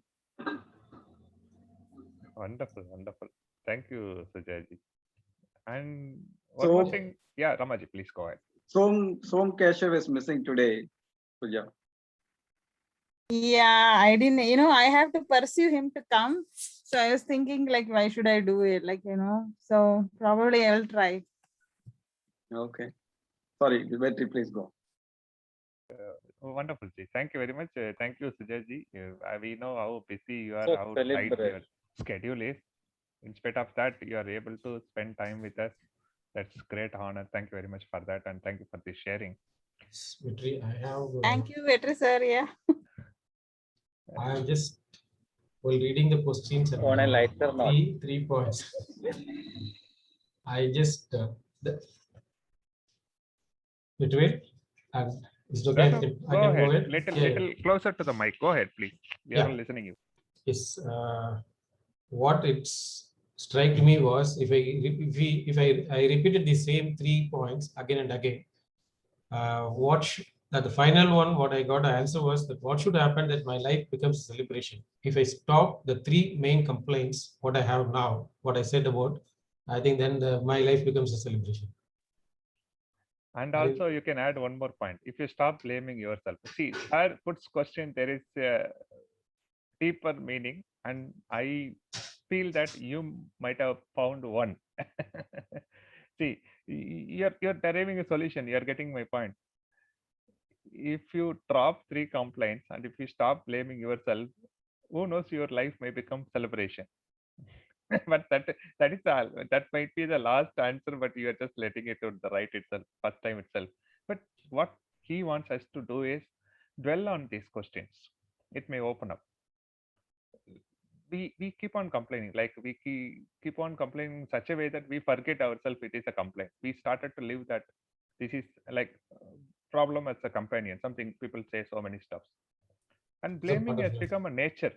Wonderful, wonderful. Thank you, Sujaji. And one more thing. Yeah, Ramaji, please go ahead. Som Keshav is missing today, Suja. Yeah, I didn't, I have to pursue him to come. So I was thinking, like, why should I do it? So probably I'll try. Okay. Sorry, Vetri, please go. Wonderful, Ji. Thank you very much. Thank you, Sujaji. We know how busy you are, So how tight your celebrate. schedule is. In spite of that, you are able to spend time with us. That's great honor. Thank you very much for that, and thank you for the sharing. Vetri, I have. Thank you, Vetri sir. Yeah. I am just while reading the questions. On a lighter note. Three points. I just Between and it's okay. No, I can go ahead. Little closer to the mic. Go ahead, please. We are listening you. Yes. What it's struck me was if I repeated the same 3 points again and again, the final one, what I got an answer was that what should happen that my life becomes a celebration. If I stop the 3 main complaints, what I have now, what I said about, I think then my life becomes a celebration. And also you can add one more point. If you stop blaming yourself, see, sir puts question, there is a deeper meaning, and I feel that you might have found one. See, you're deriving a solution. You're getting my point. If you drop 3 complaints and if you stop blaming yourself, who knows, your life may become celebration. But that is all. That might be the last answer, but you are just letting it on the right itself, first time itself. But what he wants us to do is dwell on these questions. It may open up. We keep on complaining, like we keep on complaining in such a way that we forget ourselves it is a complaint. We started to live that this is like problem as a companion, something people say so many stuff. And blaming has become a nature.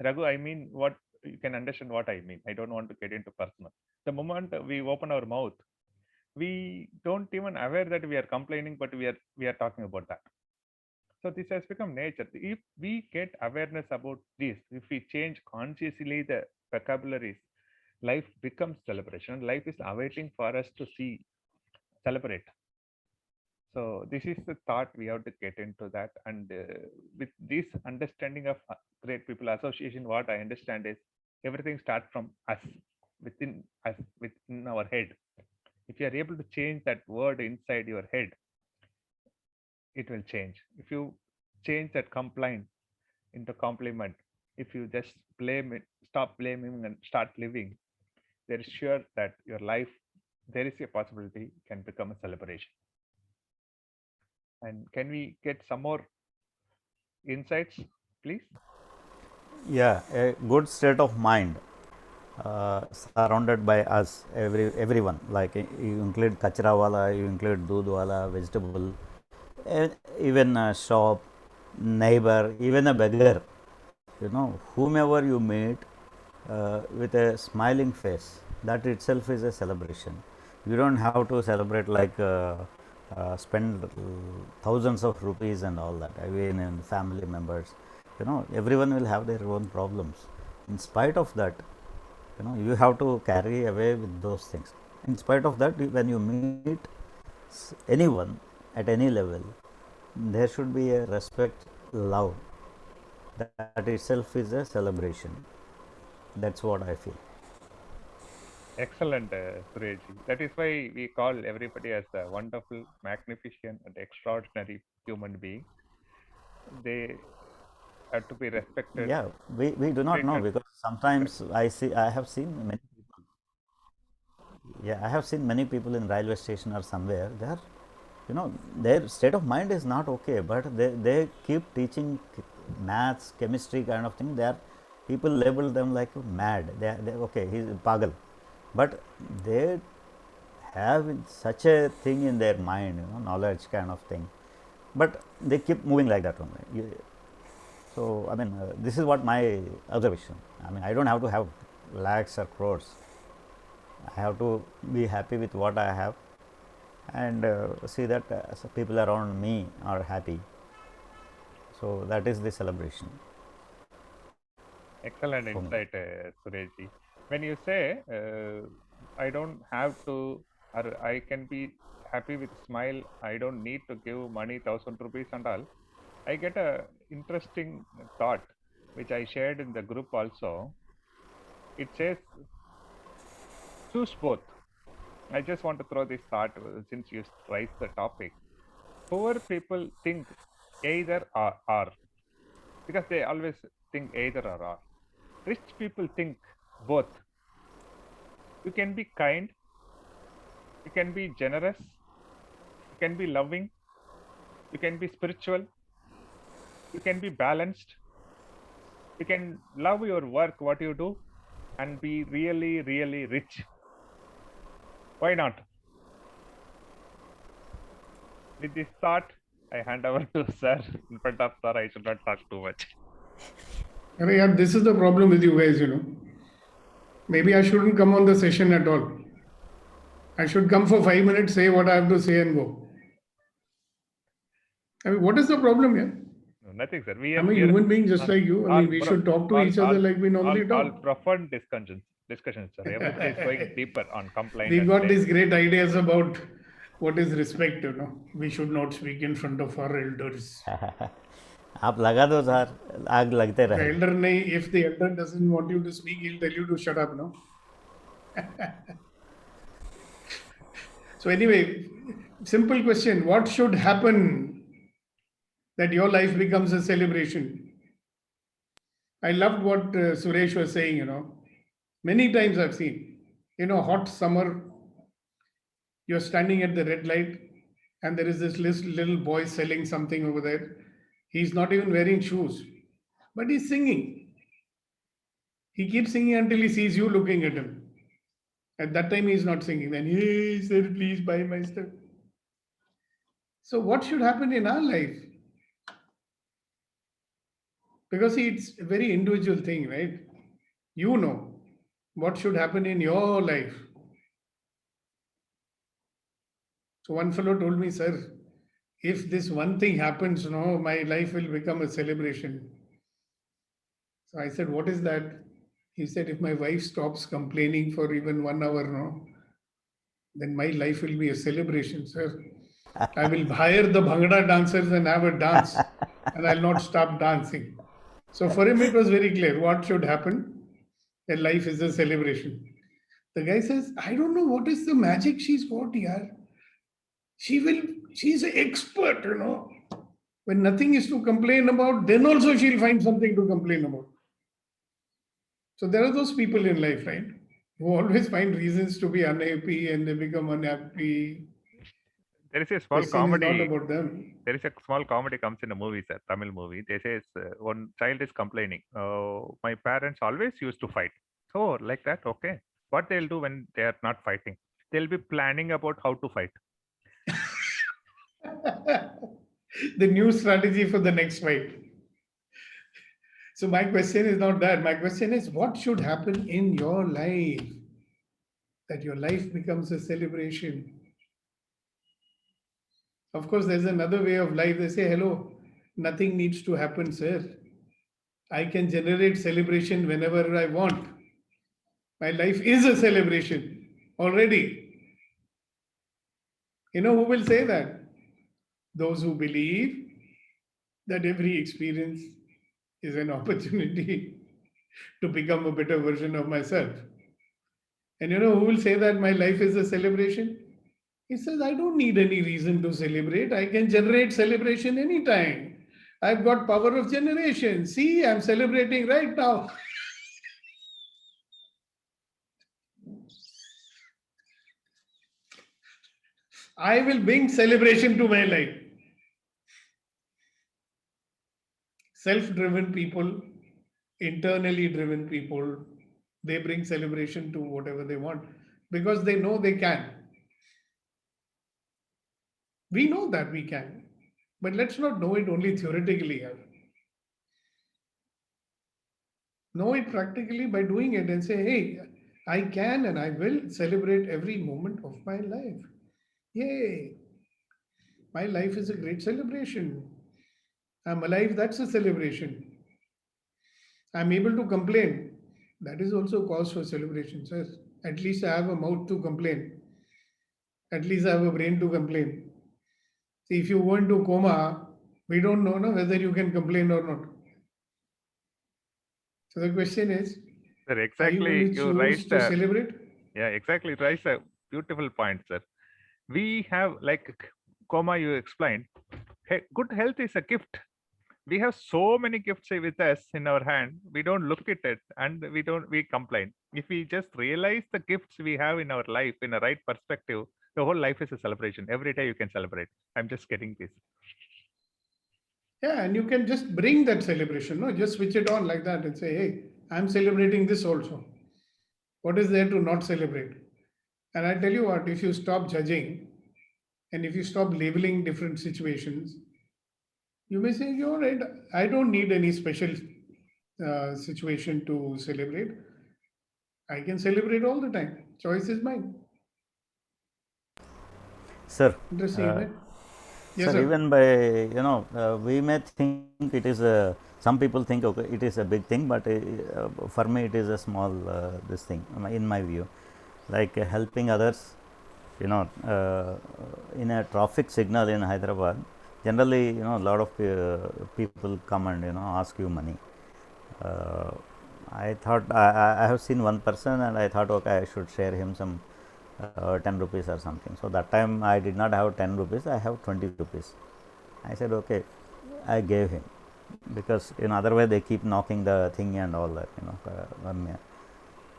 Raghu, I mean, what you can understand what I mean. I don't want to get into personal. The moment we open our mouth, we don't even aware that we are complaining, but we are talking about that. So this has become nature. If we get awareness about this, if we change consciously the vocabularies, life becomes celebration. Life is awaiting for us to see, celebrate. So this is the thought we have to get into that. And with this understanding of Great People Association, what I understand is everything starts from us, within our head. If you are able to change that word inside your head, it will change. If you change that complaint into compliment, if you just blame it, stop blaming and start living, there is sure that your life, there is a possibility, can become a celebration. And can we get some more insights, please? Yeah, a good state of mind surrounded by us, everyone, like you include kachra wala, you include doodh wala, vegetable, even a shop, neighbor, even a beggar, whomever you meet with a smiling face, that itself is a celebration. You don't have to celebrate like spend thousands of rupees and all that. I mean, in family members, everyone will have their own problems. In spite of that, you have to carry away with those things. in spite of that, when you meet anyone at any level, there should be a respect, love. That itself is a celebration. That's what I feel. Excellent, Sureshji. That is why we call everybody as a wonderful, magnificent, and extraordinary human being. They have to be respected. Yeah, we do not know, treated. because sometimes I have seen many people. Yeah, I have seen many people in railway station or somewhere. They are, their state of mind is not okay, but they keep teaching maths, chemistry kind of thing. People label them like mad. They okay, he's pagal, but they have such a thing in their mind, knowledge kind of thing, but they keep moving like that only. So I mean, this is what my observation. I mean, I don't have to have lakhs or crores. I have to be happy with what I have, and see that people around me are happy. So that is the celebration. Excellent insight, Sureshji. When you say I don't have to, or I can be happy with smile, I don't need to give money 1,000 rupees and all, I get a interesting thought which I shared in the group also. It says choose both. I just want to throw this thought since you raised the topic. Poor people think either or, because they always think either or. Rich people think both. You can be kind, you can be generous, you can be loving, you can be spiritual, you can be balanced, you can love your work, what you do, and be really, really rich. Why not? With this thought, I hand over to sir. In front of sir, I should not talk too much. Yeah, this is the problem with you guys, Maybe I shouldn't come on the session at all. I should come for 5 minutes, say what I have to say and go. I mean, what is the problem here? No, nothing, sir. I'm a human being just like you. I mean, we should talk to each other like we normally talk. All profound discussions, sir. Everything is going deeper on complaint. We've got these great ideas about what is respect, We should not speak in front of our elders. आप लगा दो sir, आग लगते The रहे. elder, if the elder doesn't want you to speak, he'll tell you to shut up, no? So anyway, simple question. What should happen that your life becomes a celebration? I loved what Suresh was saying, Many times I've seen, hot summer, you're standing at the red light and there is this little boy selling something over there. He's not even wearing shoes, but he's singing. He keeps singing until he sees you looking at him. At that time, he's not singing. Then, hey, sir, please buy my stuff. So what should happen in our life? Because it's a very individual thing, right? You know what should happen in your life. So one fellow told me, sir, if this one thing happens, my life will become a celebration. So I said, what is that? He said, if my wife stops complaining for even 1 hour, then my life will be a celebration, sir. I will hire the Bhangra dancers and have a dance, and I'll not stop dancing. So for him, it was very clear what should happen. A life is a celebration. The guy says, I don't know what is the magic she's got here. She's an expert, When nothing is to complain about, then also she'll find something to complain about. So there are those people in life, right? Who always find reasons to be unhappy and they become unhappy. There is a small Question is comedy. not about them. There is a small comedy comes in a movie, sir, Tamil movie. They say one child is complaining. My parents always used to fight. Oh, like that? Okay. What they'll do when they are not fighting? They'll be planning about how to fight. The new strategy for the next fight. So my question is not that. My question is, what should happen in your life that your life becomes a celebration? Of course, there's another way of life. They say, hello, nothing needs to happen, sir. I can generate celebration whenever I want. My life is a celebration already. You know who will say that? Those who believe that every experience is an opportunity to become a better version of myself. And you know who will say that my life is a celebration? He says, I don't need any reason to celebrate. I can generate celebration anytime. I've got power of generation. See, I'm celebrating right now. I will bring celebration to my life. Self-driven people, internally driven people, they bring celebration to whatever they want because they know they can. We know that we can, but let's not know it only theoretically. Know it practically by doing it and say, hey, I can and I will celebrate every moment of my life. Yay! My life is a great celebration. I'm alive, that's a celebration. I'm able to complain. That is also cause for celebration. So at least I have a mouth to complain. At least I have a brain to complain. See, if you go into coma, we don't know whether you can complain or not. So the question is, Sir, are you exactly. going to You choose raised to celebrate? Yeah, exactly. It raised a beautiful point, sir. We have, like Koma, you explained, good health is a gift. We have so many gifts with us in our hand. We don't look at it and we complain. If we just realize the gifts we have in our life in a right perspective, the whole life is a celebration. Every day you can celebrate. I'm just getting this. Yeah, and you can just bring that celebration, no? Just switch it on like that and say, hey, I'm celebrating this also. What is there to not celebrate? And I tell you what, if you stop judging and if you stop labeling different situations, you may say, you're right, I don't need any special situation to celebrate. I can celebrate all the time. Choice is mine. Sir, Interesting, isn't it? Yes, sir, sir. even by, we may think it is a, some people think, okay, it is a big thing, but for me it is a small, this thing, in my view. Like helping others, in a traffic signal in Hyderabad, generally, a lot of people come and, ask you money. I thought, I have seen one person and I thought, okay, I should share him some 10 rupees or something. So that time I did not have 10 rupees, I have 20 rupees. I said, okay, I gave him, because in other way they keep knocking the thing and all that,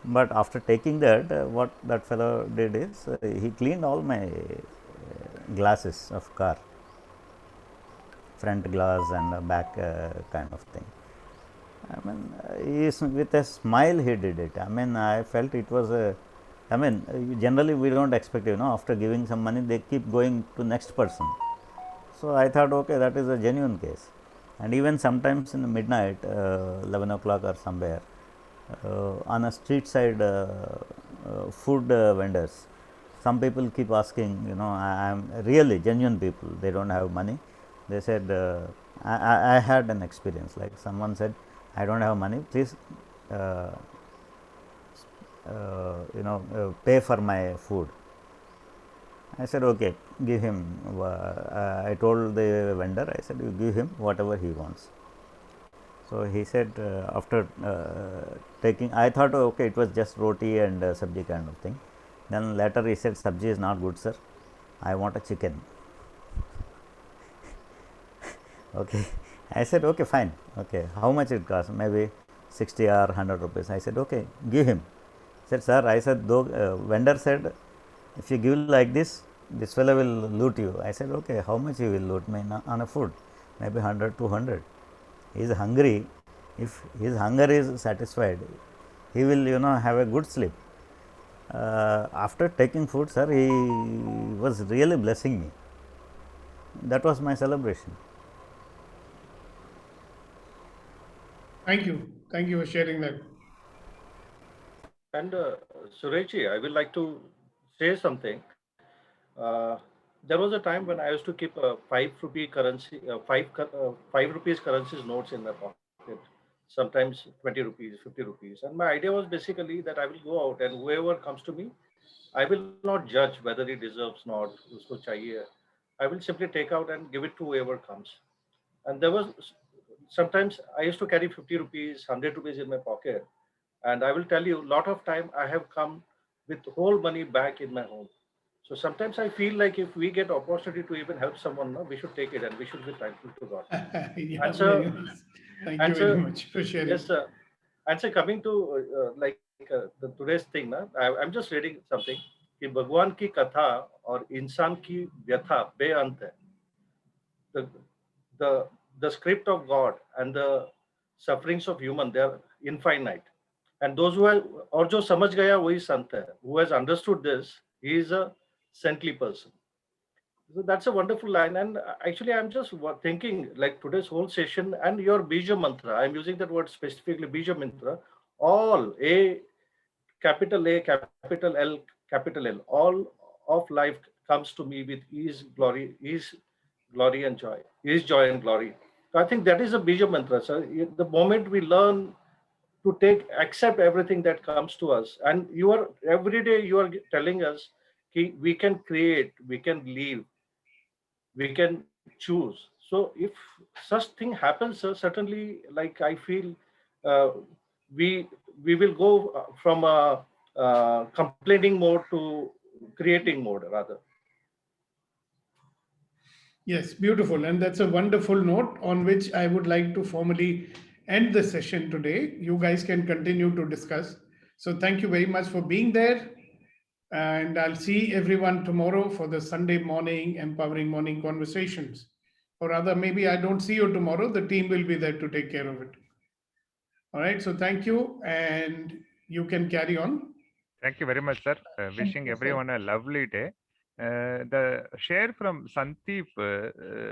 but after taking that, what that fellow did is, he cleaned all my glasses of car, front glass and back kind of thing. I mean, with a smile he did it. I mean, I felt it was a, I mean, generally we don't expect, after giving some money, they keep going to next person. So I thought, okay, that is a genuine case. And even sometimes in the midnight, 11 o'clock or somewhere, on a street side food vendors, some people keep asking, I am really genuine people, they don't have money. They said, I had an experience, like someone said, I don't have money, please pay for my food. I said, okay, give him. I told the vendor, I said, you give him whatever he wants. So he said, after taking, I thought, okay, it was just roti and sabji kind of thing. Then later he said, sabji is not good, sir, I want a chicken. Okay, I said, okay, fine, okay, how much it costs? Maybe 60 or 100 rupees. I said, okay, give him. He said, sir, I said, though, vendor said, if you give like this fellow will loot you. I said, okay, how much he will loot me on a food? Maybe 100, 200. He is hungry. If his hunger is satisfied, he will, have a good sleep. After taking food, sir, he was really blessing me. That was my celebration. Thank you. Thank you for sharing that. And Sureshji, I would like to say something. There was a time when I used to keep a 5 rupee currency, 5 rupees currencies notes in my pocket. Sometimes 20 rupees, 50 rupees. And my idea was basically that I will go out and whoever comes to me, I will not judge whether he deserves not, usko chahiye. I will simply take out and give it to whoever comes. And there was sometimes I used to carry 50 rupees, 100 rupees in my pocket. And I will tell you, a lot of time I have come with whole money back in my home. So sometimes I feel like if we get opportunity to even help someone, no, we should take it and we should be thankful to God. Yeah, And so, very nice. Thank and you very so, much for sharing. yes, sir. And so coming to the today's thing, na, I'm just reading something. कि भगवान की कथा और इंसान की व्यथा बेअंत है. The script of God and the sufferings of human, they are infinite. And those who have, और जो समझ गया वही संत है. Who has understood this, he is a saintly person. So that's a wonderful line. And actually, I'm just thinking like today's whole session and your Bija Mantra, I'm using that word specifically, Bija Mantra, all capital A, capital L, capital L, all of life comes to me with ease, glory and joy, ease, joy and glory. So I think that is a Bija Mantra. So the moment we learn to accept everything that comes to us, and every day you are telling us we can create, we can live, we can choose. So if such thing happens, certainly, like I feel, we will go from a complaining mode to creating mode rather. Yes, beautiful. And that's a wonderful note on which I would like to formally end the session today. You guys can continue to discuss. So thank you very much for being there. And I'll see everyone tomorrow for the Sunday morning Empowering Morning Conversations. Or rather, maybe I don't see you tomorrow. The team will be there to take care of it. All right. So thank you. And you can carry on. Thank you very much, sir. Wishing you, sir. everyone a lovely day. The share from Sandeep